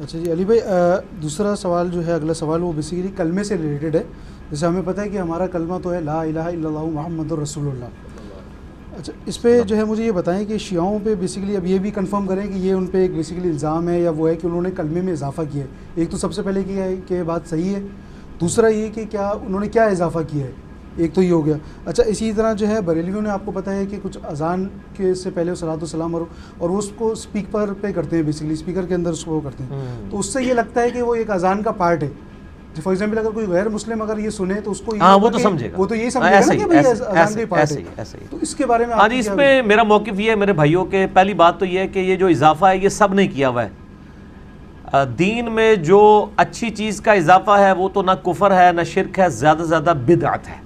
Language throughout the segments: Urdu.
اچھا جی علی بھائی، دوسرا سوال جو ہے، اگلا سوال وہ بیسیکلی کلمے سے ریلیٹڈ ہے. جیسے ہمیں پتہ ہے کہ ہمارا کلمہ تو ہے لا الہ الا اللہ محمد الرسول اللہ. اچھا اس پہ جو ہے مجھے یہ بتائیں کہ شیعوں پہ بیسیکلی اب یہ بھی کنفرم کریں کہ یہ ان پہ ایک بیسیکلی الزام ہے یا وہ ہے کہ انہوں نے کلمے میں اضافہ کیا ہے. ایک تو سب سے پہلے کیا ہے کہ یہ بات صحیح ہے، دوسرا یہ کہ کیا انہوں نے کیا اضافہ کیا ہے، ایک تو یہ ہو گیا. اچھا اسی طرح جو ہے بریلویوں نے آپ کو پتہ ہے کہ کچھ اذان کے سے پہلے صلاۃ والسلام اور اس کو اسپیکر پہ کرتے ہیں، بیسیکلی اسپیکر کے اندر اس کو کرتے ہیں. تو اس سے یہ لگتا ہے کہ وہ ایک اذان کا پارٹ ہے. فار ایگزامپل اگر کوئی غیر مسلم اگر یہ سنے تو اس کو وہ تو سمجھے گا، وہ تو یہی سمجھے گا کہ بھائی اذان کا پارٹ ہے. تو اس کے بارے میں ہاں جی، اس پہ میرا موقف یہ ہے میرے بھائیوں کے، پہلی بات تو یہ ہے کہ یہ جو اضافہ ہے یہ سب نے کیا ہوا ہے. دین میں جو اچھی چیز کا اضافہ ہے وہ تو نہ کفر ہے نہ شرک ہے، زیادہ سے زیادہ بدعت ہے.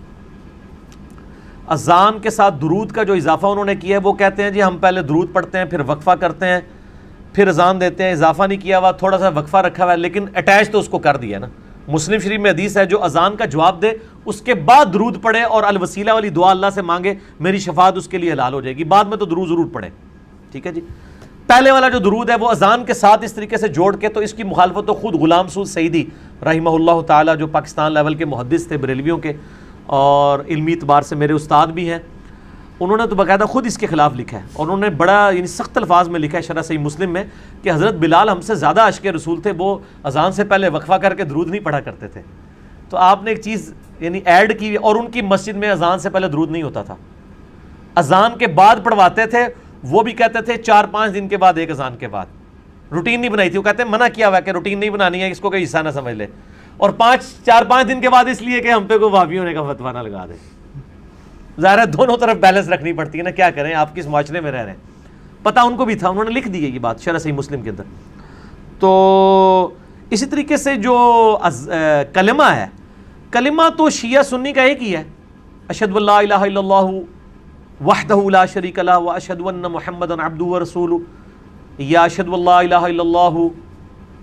اذان کے ساتھ درود کا جو اضافہ انہوں نے کیا ہے، وہ کہتے ہیں جی ہم پہلے درود پڑھتے ہیں پھر وقفہ کرتے ہیں پھر اذان دیتے ہیں. اضافہ نہیں کیا ہوا، تھوڑا سا وقفہ رکھا ہوا ہے لیکن اٹیچ تو اس کو کر دیا نا. مسلم شریف میں حدیث ہے جو اذان کا جواب دے اس کے بعد درود پڑھے اور الوسیلہ والی دعا اللہ سے مانگے، میری شفاعت اس کے لیے حلال ہو جائے گی. بعد میں تو درود ضرور پڑھے، ٹھیک ہے جی. پہلے والا جو درود ہے وہ اذان کے ساتھ اس طریقے سے جوڑ کے، تو اس کی مخالفت تو خود غلام سعود سعیدی رحمہ اللہ تعالیٰ جو پاکستان لیول کے محدث تھے بریلویوں کے اور علمی اعتبار سے میرے استاد بھی ہیں، انہوں نے تو باقاعدہ خود اس کے خلاف لکھا ہے. اور انہوں نے بڑا یعنی سخت الفاظ میں لکھا ہے شرح صحیح مسلم میں کہ حضرت بلال ہم سے زیادہ عاشق رسول تھے، وہ اذان سے پہلے وقفہ کر کے درود نہیں پڑھا کرتے تھے. تو آپ نے ایک چیز یعنی ایڈ کی، اور ان کی مسجد میں اذان سے پہلے درود نہیں ہوتا تھا، اذان کے بعد پڑھواتے تھے. وہ بھی کہتے تھے 4-5 دن کے بعد ایک اذان کے بعد، روٹین نہیں بنائی تھی. وہ کہتے ہیں منع کیا ہوا ہے کہ روٹین نہیں بنانی ہے، اس کو کوئی حصہ نہ سمجھ لے. اور 4-5 دن کے بعد اس لیے کہ ہم پہ کوئی وہابی ہونے کا فتویٰ نہ لگا دے. ظاہر ہے دونوں طرف بیلنس رکھنی پڑتی ہے نا، کیا کریں، آپ کس معاشرے میں رہ رہے ہیں. پتہ ان کو بھی تھا، انہوں نے لکھ دی ہے یہ بات شرح صحیح مسلم کے اندر. تو اسی طریقے سے جو کلمہ ہے، کلمہ تو شیعہ سنی کا ایک ہی ہے، اشہد ان لا الہ الا اللہ وحدہ لا شریک لہ واشہد ان محمدا عبدہ ورسولہ، یا اشہد ان لا الہ الا اللہ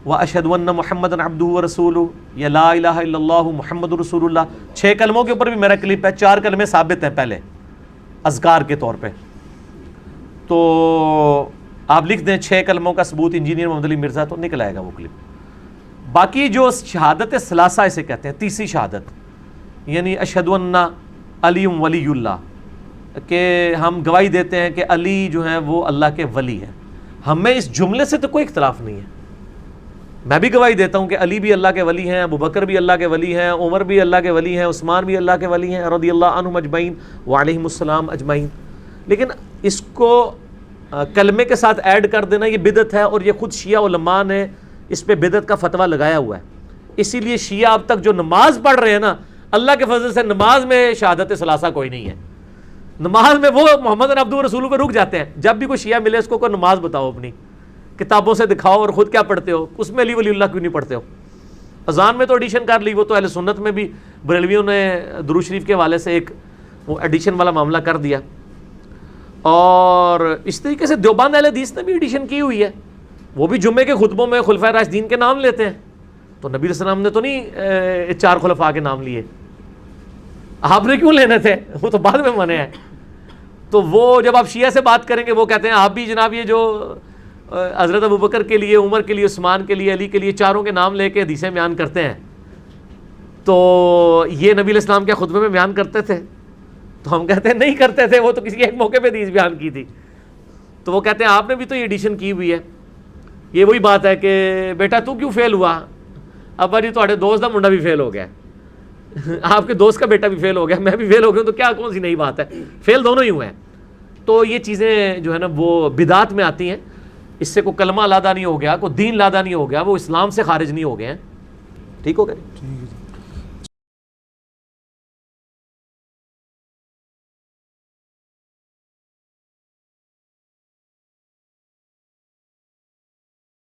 واشہد ان محمدا عبدہ ورسولہ، یا لا الہ الا اللہ محمد رسول اللہ. 6 کلموں کے اوپر بھی میرا کلپ ہے. 4 کلمے ثابت ہیں پہلے اذکار کے طور پہ، تو آپ لکھ دیں 6 کلموں کا ثبوت انجینئر محمد علی مرزا، تو نکل آئے گا وہ کلپ. باقی جو شہادت ثلاثہ اسے کہتے ہیں، تیسری شہادت، یعنی اشہد ان علی ولی اللہ، کہ ہم گواہی دیتے ہیں کہ علی جو ہیں وہ اللہ کے ولی ہیں. ہمیں اس جملے سے تو کوئی اختلاف نہیں ہے. میں بھی گواہی دیتا ہوں کہ علی بھی اللہ کے ولی ہیں، ابو بکر بھی اللہ کے ولی ہیں، عمر بھی اللہ کے ولی ہیں، عثمان بھی اللہ کے ولی ہیں رضی اللہ عنہم اجمعین وعلیہم السلام اجمعین. لیکن اس کو کلمے کے ساتھ ایڈ کر دینا یہ بدعت ہے، اور یہ خود شیعہ علماء نے اس پہ بدعت کا فتویٰ لگایا ہوا ہے. اسی لیے شیعہ اب تک جو نماز پڑھ رہے ہیں نا، اللہ کے فضل سے نماز میں شہادت ثلاثہ کوئی نہیں ہے. نماز میں وہ محمد عبدہ رسول پہ رک جاتے ہیں. جب بھی کوئی شیعہ ملے اس کو کوئی نماز بتاؤ اپنی کتابوں سے دکھاؤ، اور خود کیا پڑھتے ہو، اس میں علی ولی اللہ کیوں نہیں پڑھتے ہو. اذان میں تو ایڈیشن کر لی، وہ تو اہل سنت میں بھی بریلویوں نے درود شریف کے حوالے سے ایک وہ ایڈیشن والا معاملہ کر دیا. اور اس طریقے سے دیوبند اہل حدیث نے بھی ایڈیشن کی ہوئی ہے، وہ بھی جمعے کے خطبوں میں خلفائے راشدین کے نام لیتے ہیں. تو نبی علیہ السلام نے تو نہیں 4 خلفاء کے نام لیے، آپ نے کیوں لینے تھے، وہ تو بعد میں منع ہے. تو وہ جب آپ شیعہ سے بات کریں گے وہ کہتے ہیں آپ بھی جناب یہ جو حضرت ابوبکر کے لیے، عمر کے لیے، عثمان کے لیے، علی کے لیے 4 کے نام لے کے حدیثیں بیان کرتے ہیں، تو یہ نبی علیہ السلام کے خطبے میں بیان کرتے تھے؟ تو ہم کہتے ہیں نہیں کرتے تھے، وہ تو کسی ایک موقع پہ حدیث بیان کی تھی. تو وہ کہتے ہیں آپ نے بھی تو یہ ایڈیشن کی ہوئی ہے. یہ وہی بات ہے کہ بیٹا تو کیوں فیل ہوا، ابا جی تھوڑے دوست کا منڈا بھی فیل ہو گیا، آپ کے دوست کا بیٹا بھی فیل ہو گیا، میں بھی فیل ہو گیا، تو کیا کون سی نئی بات ہے، فیل دونوں ہی ہوئے ہیں. تو یہ چیزیں جو ہے نا وہ بدعت میں آتی ہیں. اس سے کوئی کلمہ علیحدہ نہیں ہو گیا، کوئی دین علیحدہ نہیں ہو گیا، وہ اسلام سے خارج نہیں ہو گئے ہیں. ٹھیک ہو گیا؟